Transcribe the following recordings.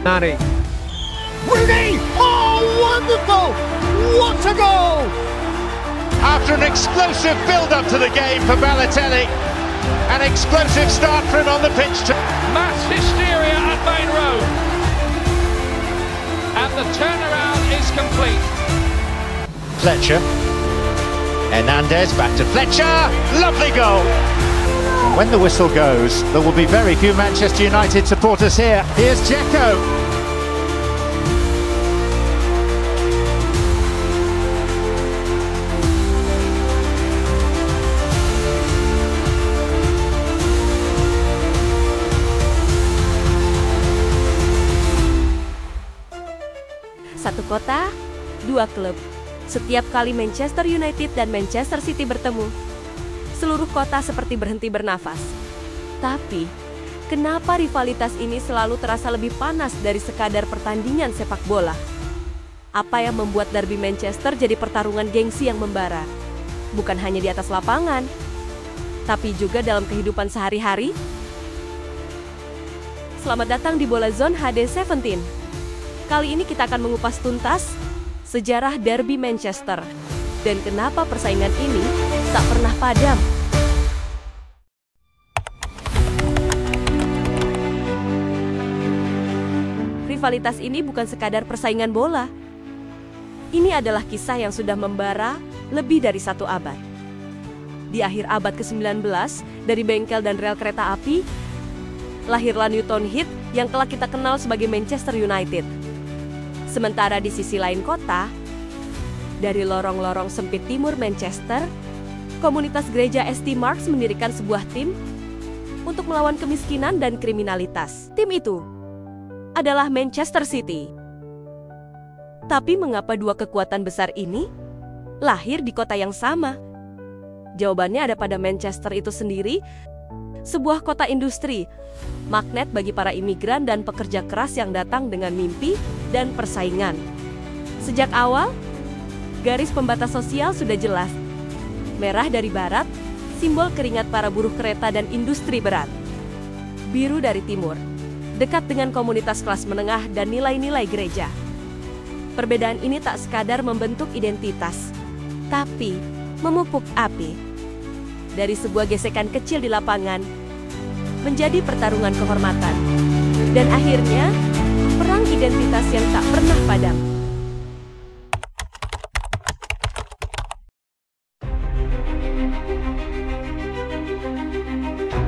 Nani. Rooney! Oh, wonderful! What a goal! After an explosive build-up to the game for Balotelli, an explosive start for him on the pitch. Mass hysteria at Main Road. And the turnaround is complete. Fletcher. Hernandez back to Fletcher. Lovely goal. When the whistle goes, there will be very few Manchester United supporters here. Here's Dzeko. Satu kota, dua klub. Setiap kali Manchester United dan Manchester City bertemu, seluruh kota seperti berhenti bernafas. Tapi, kenapa rivalitas ini selalu terasa lebih panas dari sekadar pertandingan sepak bola? Apa yang membuat derby Manchester jadi pertarungan gengsi yang membara? Bukan hanya di atas lapangan, tapi juga dalam kehidupan sehari-hari? Selamat datang di Bola Zone HD 17. Kali ini kita akan mengupas tuntas sejarah derby Manchester dan kenapa persaingan ini tak pernah padam. Rivalitas ini bukan sekadar persaingan bola. Ini adalah kisah yang sudah membara lebih dari satu abad. Di akhir abad ke-19, dari bengkel dan rel kereta api, lahirlah Newton Heath yang kelak kita kenal sebagai Manchester United. Sementara di sisi lain kota, dari lorong-lorong sempit timur Manchester, komunitas gereja St. Mark's mendirikan sebuah tim untuk melawan kemiskinan dan kriminalitas. Tim itu adalah Manchester City. Tapi mengapa dua kekuatan besar ini lahir di kota yang sama? Jawabannya ada pada Manchester itu sendiri, sebuah kota industri, magnet bagi para imigran dan pekerja keras yang datang dengan mimpi dan persaingan. Sejak awal, garis pembatas sosial sudah jelas. Merah dari barat, simbol keringat para buruh kereta dan industri berat. Biru dari timur, dekat dengan komunitas kelas menengah dan nilai-nilai gereja. Perbedaan ini tak sekadar membentuk identitas, tapi memupuk api. Dari sebuah gesekan kecil di lapangan, menjadi pertarungan kehormatan. Dan akhirnya, perang identitas yang tak pernah padam.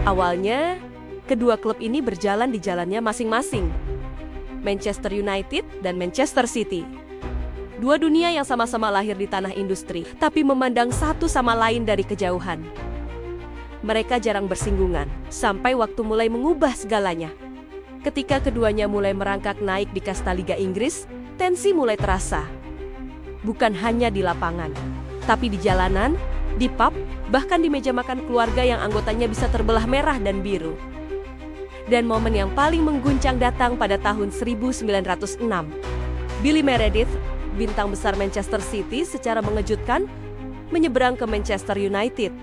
Awalnya, kedua klub ini berjalan di jalannya masing-masing. Manchester United dan Manchester City. Dua dunia yang sama-sama lahir di tanah industri, tapi memandang satu sama lain dari kejauhan. Mereka jarang bersinggungan, sampai waktu mulai mengubah segalanya. Ketika keduanya mulai merangkak naik di kasta Liga Inggris, tensi mulai terasa. Bukan hanya di lapangan, tapi di jalanan, di pub, bahkan di meja makan keluarga yang anggotanya bisa terbelah merah dan biru. Dan momen yang paling mengguncang datang pada tahun 1906. Billy Meredith, bintang besar Manchester City, secara mengejutkan menyeberang ke Manchester United.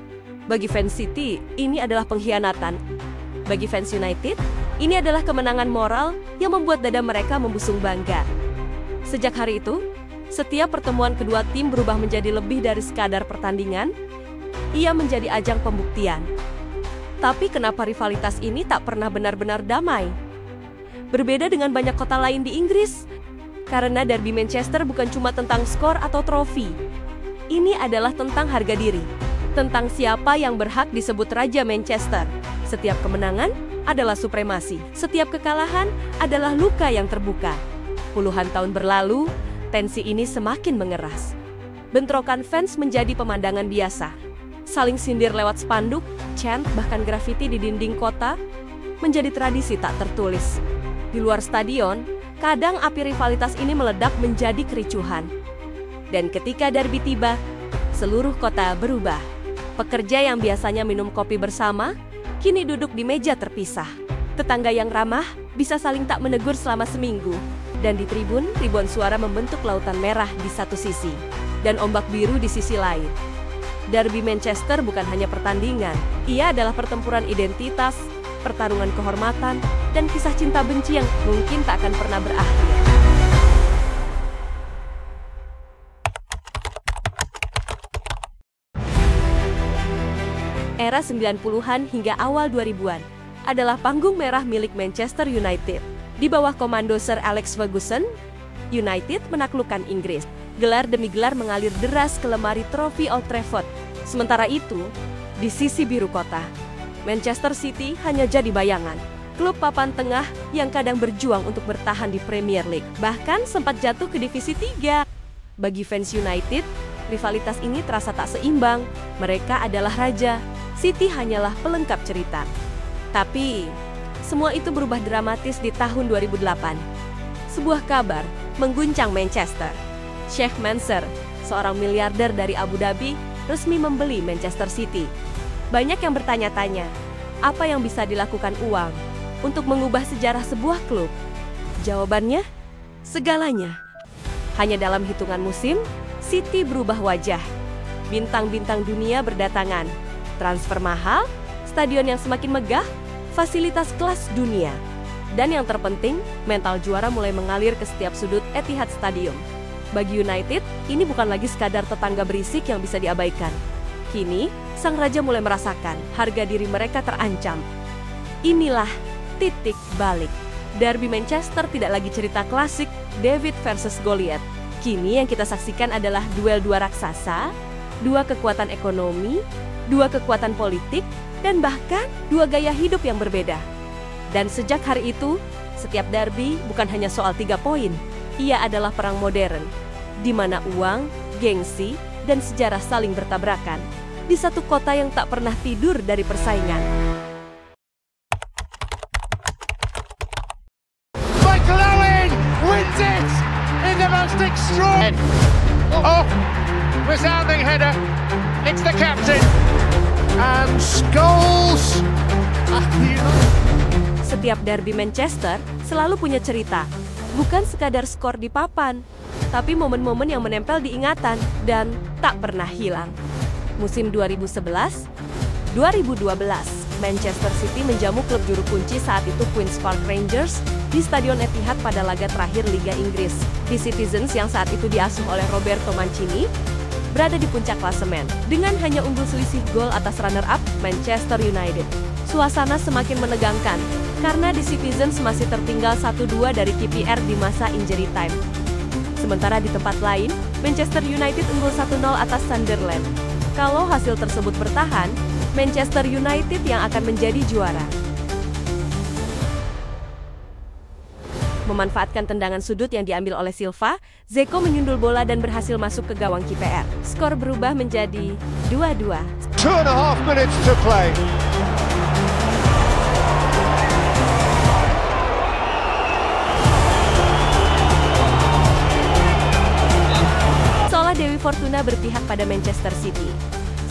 Bagi fans City, ini adalah pengkhianatan. Bagi fans United, ini adalah kemenangan moral yang membuat dada mereka membusung bangga. Sejak hari itu, setiap pertemuan kedua tim berubah menjadi lebih dari sekadar pertandingan. Ia menjadi ajang pembuktian. Tapi kenapa rivalitas ini tak pernah benar-benar damai? Berbeda dengan banyak kota lain di Inggris, karena derby Manchester bukan cuma tentang skor atau trofi. Ini adalah tentang harga diri. Tentang siapa yang berhak disebut Raja Manchester. Setiap kemenangan adalah supremasi. Setiap kekalahan adalah luka yang terbuka. Puluhan tahun berlalu, tensi ini semakin mengeras. Bentrokan fans menjadi pemandangan biasa. Saling sindir lewat spanduk, chant, bahkan grafiti di dinding kota menjadi tradisi tak tertulis. Di luar stadion, kadang api rivalitas ini meledak menjadi kericuhan. Dan ketika derby tiba, seluruh kota berubah. Pekerja yang biasanya minum kopi bersama, kini duduk di meja terpisah. Tetangga yang ramah bisa saling tak menegur selama seminggu. Dan di tribun, ribuan suara membentuk lautan merah di satu sisi, dan ombak biru di sisi lain. Derby Manchester bukan hanya pertandingan, ia adalah pertempuran identitas, pertarungan kehormatan, dan kisah cinta benci yang mungkin tak akan pernah berakhir. Era 90-an hingga awal 2000-an adalah panggung merah milik Manchester United. Di bawah komando Sir Alex Ferguson, United menaklukkan Inggris. Gelar demi gelar mengalir deras ke lemari trofi Old Trafford. Sementara itu, di sisi biru kota, Manchester City hanya jadi bayangan. Klub papan tengah yang kadang berjuang untuk bertahan di Premier League. Bahkan sempat jatuh ke divisi 3. Bagi fans United, rivalitas ini terasa tak seimbang. Mereka adalah raja, City hanyalah pelengkap cerita. Tapi, semua itu berubah dramatis di tahun 2008. Sebuah kabar mengguncang Manchester. Sheikh Mansour, seorang miliarder dari Abu Dhabi, resmi membeli Manchester City. Banyak yang bertanya-tanya, apa yang bisa dilakukan uang untuk mengubah sejarah sebuah klub? Jawabannya, segalanya. Hanya dalam hitungan musim, City berubah wajah. Bintang-bintang dunia berdatangan. Transfer mahal, stadion yang semakin megah, fasilitas kelas dunia. Dan yang terpenting, mental juara mulai mengalir ke setiap sudut Etihad Stadium. Bagi United, ini bukan lagi sekadar tetangga berisik yang bisa diabaikan. Kini, sang raja mulai merasakan harga diri mereka terancam. Inilah titik balik. Derby Manchester tidak lagi cerita klasik David versus Goliath. Kini yang kita saksikan adalah duel dua raksasa, dua kekuatan ekonomi, dua kekuatan politik, dan bahkan dua gaya hidup yang berbeda. Dan sejak hari itu, setiap derby bukan hanya soal 3 poin. Ia adalah perang modern, di mana uang, gengsi, dan sejarah saling bertabrakan di satu kota yang tak pernah tidur dari persaingan. Michael Owen wins it in the most extraordinary. Oh, resounding header. It's the captain. And Scholes. Setiap derby Manchester selalu punya cerita. Bukan sekadar skor di papan, tapi momen-momen yang menempel di ingatan dan tak pernah hilang. Musim 2011-2012, Manchester City menjamu klub juru kunci saat itu Queen's Park Rangers di Stadion Etihad pada laga terakhir Liga Inggris. The Citizens yang saat itu diasuh oleh Roberto Mancini berada di puncak klasemen dengan hanya unggul selisih gol atas runner-up Manchester United. Suasana semakin menegangkan karena The Citizens masih tertinggal 1-2 dari KPR di masa injury time. Sementara di tempat lain, Manchester United unggul 1-0 atas Sunderland. Kalau hasil tersebut bertahan, Manchester United yang akan menjadi juara. Memanfaatkan tendangan sudut yang diambil oleh Silva, Zeko menyundul bola dan berhasil masuk ke gawang KPR. Skor berubah menjadi 2-2. 2.5 minutes to play. Seolah Dewi Fortuna berpihak pada Manchester City.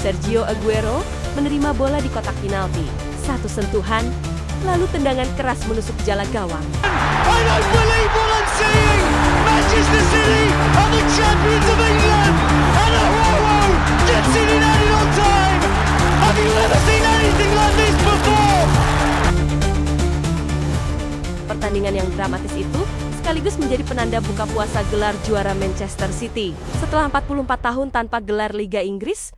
Sergio Aguero menerima bola di kotak penalti. Satu sentuhan, lalu tendangan keras menusuk jala gawang. I don't believe what I'm seeing! Manchester City are the champions of England! And Aguero gets it in on time! Have you ever seen anything like this before? Pertandingan yang dramatis itu sekaligus menjadi penanda buka puasa gelar juara Manchester City. Setelah 44 tahun tanpa gelar Liga Inggris,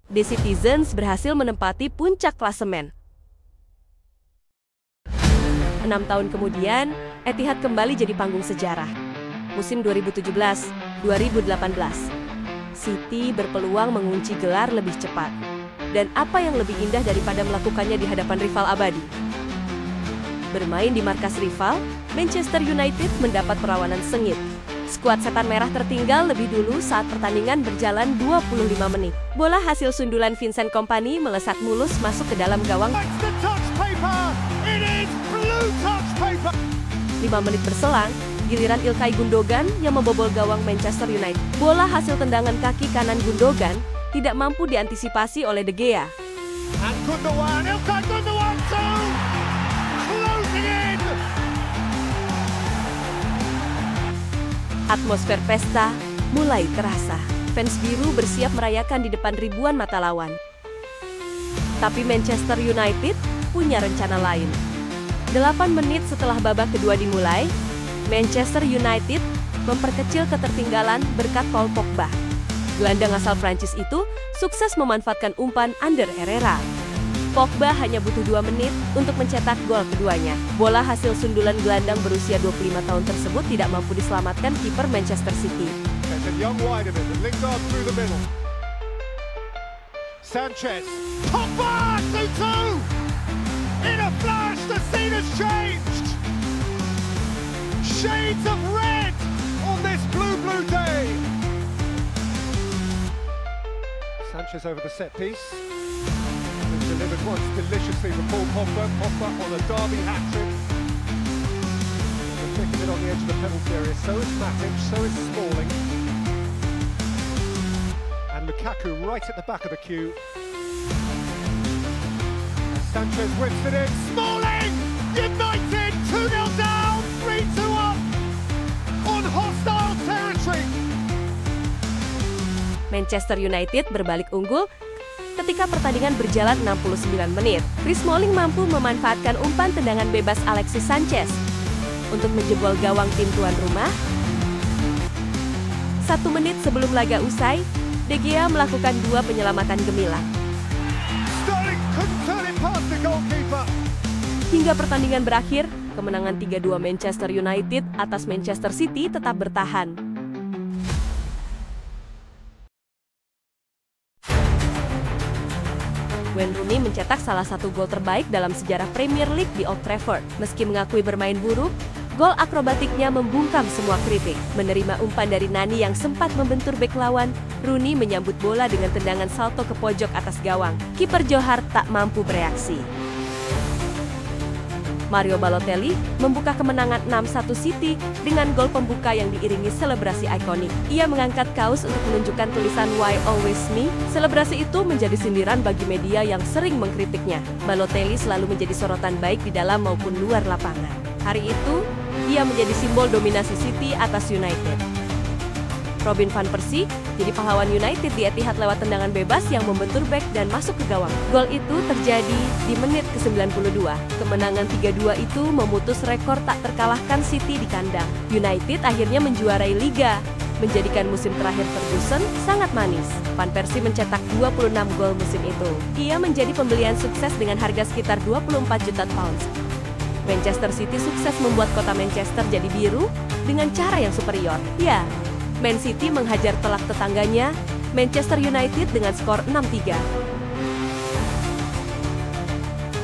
The Citizens berhasil menempati puncak klasemen. 6 tahun kemudian, Etihad kembali jadi panggung sejarah. Musim 2017-2018, City berpeluang mengunci gelar lebih cepat. Dan apa yang lebih indah daripada melakukannya di hadapan rival abadi? Bermain di markas rival, Manchester United mendapat perlawanan sengit. Skuad Setan Merah tertinggal lebih dulu saat pertandingan berjalan 25 menit. Bola hasil sundulan Vincent Kompany melesat mulus masuk ke dalam gawang. 5 menit berselang, giliran Ilkay Gundogan yang membobol gawang Manchester United. Bola hasil tendangan kaki kanan Gundogan tidak mampu diantisipasi oleh De Gea. And Gundogan, Ilkay Gundogan too! Closing in! Atmosfer pesta mulai terasa. Fans biru bersiap merayakan di depan ribuan mata lawan. Tapi Manchester United punya rencana lain. 8 menit setelah babak kedua dimulai, Manchester United memperkecil ketertinggalan berkat Paul Pogba. Gelandang asal Prancis itu sukses memanfaatkan umpan Ander Herrera. Pogba hanya butuh 2 menit untuk mencetak gol keduanya. Bola hasil sundulan gelandang berusia 25 tahun tersebut tidak mampu diselamatkan kiper Manchester City. Sanchez, Pogba, 2-2! In a flash, the scene has changed! Shades of red on this blue day! Sanchez over the set piece. It's delivered once deliciously for Paul Pogba. Pogba on a derby hat-trick. Thick of it on the edge of the penalty area. So is Matic, so is Smalling. And Lukaku right at the back of the queue. Sanchez whips it in. Smalling! United 2-0 down, 3-2 up on hostile territory. Manchester United berbalik unggul ketika pertandingan berjalan 69 menit. Chris Smalling mampu memanfaatkan umpan tendangan bebas Alexis Sanchez untuk menjebol gawang tim tuan rumah. 1 menit sebelum laga usai, De Gea melakukan 2 penyelamatan gemilang. Hingga pertandingan berakhir, kemenangan 3-2 Manchester United atas Manchester City tetap bertahan. Wayne Rooney mencetak salah satu gol terbaik dalam sejarah Premier League di Old Trafford. Meski mengakui bermain buruk, gol akrobatiknya membungkam semua kritik. Menerima umpan dari Nani yang sempat membentur bek lawan, Rooney menyambut bola dengan tendangan salto ke pojok atas gawang. Kiper Johar tak mampu bereaksi. Mario Balotelli membuka kemenangan 6-1 City dengan gol pembuka yang diiringi selebrasi ikonik. Ia mengangkat kaos untuk menunjukkan tulisan "Why Always Me". Selebrasi itu menjadi sindiran bagi media yang sering mengkritiknya. Balotelli selalu menjadi sorotan baik di dalam maupun luar lapangan. Hari itu, ia menjadi simbol dominasi City atas United. Robin van Persie jadi pahlawan United di Etihad lewat tendangan bebas yang membentur bek dan masuk ke gawang. Gol itu terjadi di menit ke-92. Kemenangan 3-2 itu memutus rekor tak terkalahkan City di kandang. United akhirnya menjuarai Liga, menjadikan musim terakhir Ferguson sangat manis. Van Persie mencetak 26 gol musim itu. Ia menjadi pembelian sukses dengan harga sekitar 24 juta pounds. Manchester City sukses membuat kota Manchester jadi biru dengan cara yang superior. Ya, Man City menghajar telak tetangganya, Manchester United dengan skor 6-3.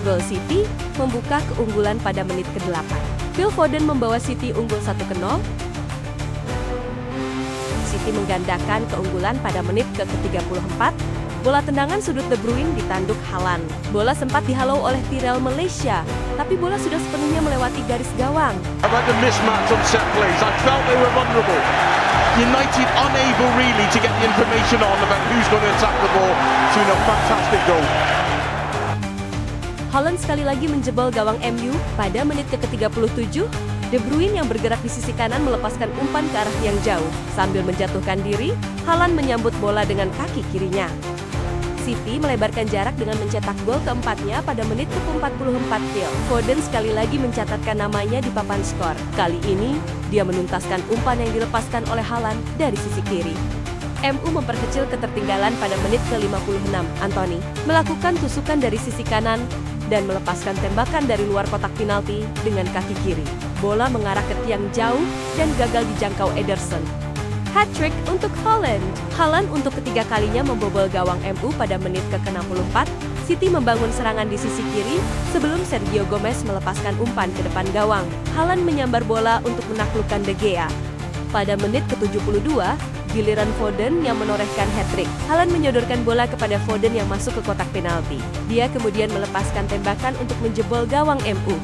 Gol City membuka keunggulan pada menit ke-8. Phil Foden membawa City unggul 1-0. City menggandakan keunggulan pada menit ke-34. Bola tendangan sudut De Bruyne ditanduk Haaland. Bola sempat dihalau oleh Tyrell Malaysia, tapi bola sudah sepenuhnya melewati garis gawang. About the mismatch on set plays, I felt they were vulnerable. United unable really to get the information on about who's going to attack the ball. So a fantastic goal. Haaland sekali lagi menjebol gawang MU pada menit ke-37. De Bruyne yang bergerak di sisi kanan melepaskan umpan ke arah yang jauh. Sambil menjatuhkan diri, Haaland menyambut bola dengan kaki kirinya. City melebarkan jarak dengan mencetak gol keempatnya pada menit ke-44. Phil Foden sekali lagi mencatatkan namanya di papan skor. Kali ini, dia menuntaskan umpan yang dilepaskan oleh Haaland dari sisi kiri. MU memperkecil ketertinggalan pada menit ke-56. Anthony melakukan tusukan dari sisi kanan dan melepaskan tembakan dari luar kotak penalti dengan kaki kiri. Bola mengarah ke tiang jauh dan gagal dijangkau Ederson. Hat-trick untuk Haaland. Haaland untuk ketiga kalinya membobol gawang MU pada menit ke-64. City membangun serangan di sisi kiri sebelum Sergio Gomez melepaskan umpan ke depan gawang. Haaland menyambar bola untuk menaklukkan De Gea. Pada menit ke-72, giliran Foden yang menorehkan hat-trick. Haaland menyodorkan bola kepada Foden yang masuk ke kotak penalti. Dia kemudian melepaskan tembakan untuk menjebol gawang MU.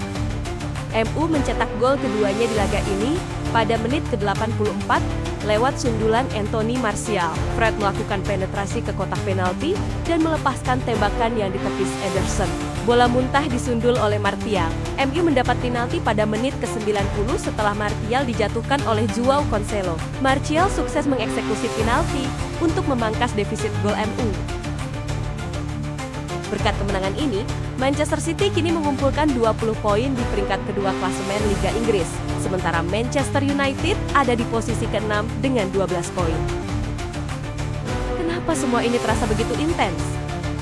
MU mencetak gol keduanya di laga ini pada menit ke-84 lewat sundulan Anthony Martial. Fred melakukan penetrasi ke kotak penalti dan melepaskan tembakan yang ditepis Ederson. Bola muntah disundul oleh Martial. MU mendapat penalti pada menit ke-90 setelah Martial dijatuhkan oleh Joao Cancelo. Martial sukses mengeksekusi penalti untuk memangkas defisit gol MU. Berkat kemenangan ini, Manchester City kini mengumpulkan 20 poin di peringkat kedua klasemen Liga Inggris, sementara Manchester United ada di posisi ke-6 dengan 12 poin. Kenapa semua ini terasa begitu intens?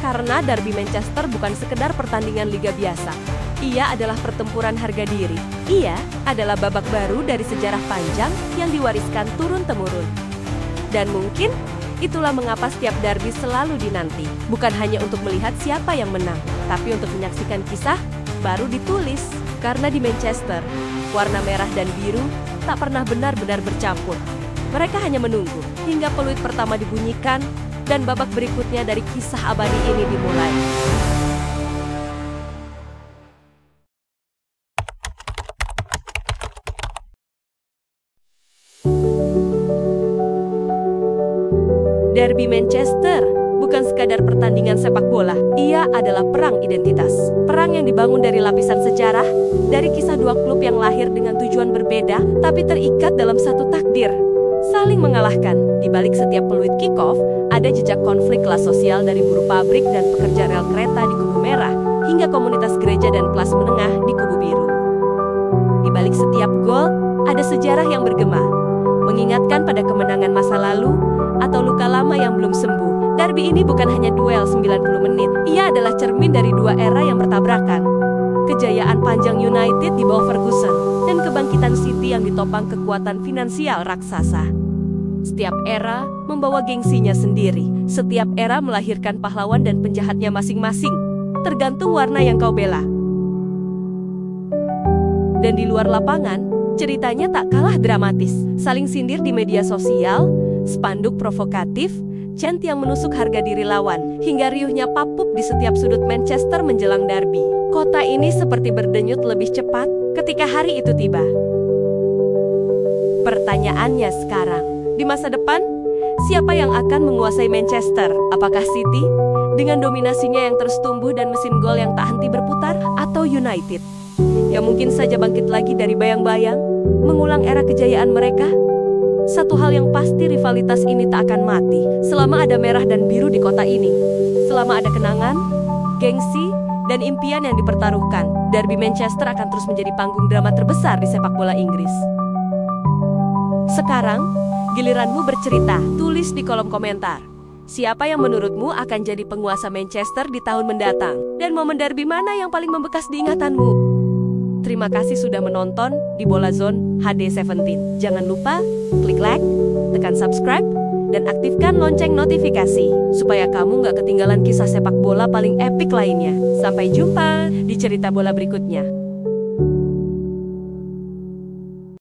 Karena derby Manchester bukan sekedar pertandingan liga biasa. Ia adalah pertempuran harga diri. Ia adalah babak baru dari sejarah panjang yang diwariskan turun-temurun. Dan mungkin itulah mengapa setiap derby selalu dinanti. Bukan hanya untuk melihat siapa yang menang, tapi untuk menyaksikan kisah baru ditulis. Karena di Manchester, warna merah dan biru tak pernah benar-benar bercampur. Mereka hanya menunggu hingga peluit pertama dibunyikan dan babak berikutnya dari kisah abadi ini dimulai. Derby Manchester bukan sekadar pertandingan sepak bola, ia adalah perang identitas. Perang yang dibangun dari lapisan sejarah, dari kisah dua klub yang lahir dengan tujuan berbeda, tapi terikat dalam satu takdir, saling mengalahkan. Di balik setiap peluit kick-off, ada jejak konflik kelas sosial dari buruh pabrik dan pekerja rel kereta di kubu merah, hingga komunitas gereja dan kelas menengah di kubu biru. Di balik setiap gol, ada sejarah yang bergema, mengingatkan pada kemenangan masa lalu, atau luka lama yang belum sembuh. Derby ini bukan hanya duel 90 menit. Ia adalah cermin dari dua era yang bertabrakan. Kejayaan panjang United di bawah Ferguson, dan kebangkitan City yang ditopang kekuatan finansial raksasa. Setiap era membawa gengsinya sendiri. Setiap era melahirkan pahlawan dan penjahatnya masing-masing. Tergantung warna yang kau bela. Dan di luar lapangan, ceritanya tak kalah dramatis. Saling sindir di media sosial, spanduk provokatif, chant yang menusuk harga diri lawan, hingga riuhnya papup di setiap sudut Manchester menjelang derby. Kota ini seperti berdenyut lebih cepat ketika hari itu tiba. Pertanyaannya sekarang, di masa depan, siapa yang akan menguasai Manchester? Apakah City dengan dominasinya yang terus tumbuh dan mesin gol yang tak henti berputar, atau United yang mungkin saja bangkit lagi dari bayang-bayang, mengulang era kejayaan mereka? Satu hal yang pasti, rivalitas ini tak akan mati selama ada merah dan biru di kota ini. Selama ada kenangan, gengsi, dan impian yang dipertaruhkan, derby Manchester akan terus menjadi panggung drama terbesar di sepak bola Inggris. Sekarang, giliranmu bercerita. Tulis di kolom komentar. Siapa yang menurutmu akan jadi penguasa Manchester di tahun mendatang? Dan momen derby mana yang paling membekas di ingatanmu? Terima kasih sudah menonton di Bola Zone HD 17. Jangan lupa klik like, tekan subscribe, dan aktifkan lonceng notifikasi supaya kamu nggak ketinggalan kisah sepak bola paling epik lainnya. Sampai jumpa di cerita bola berikutnya.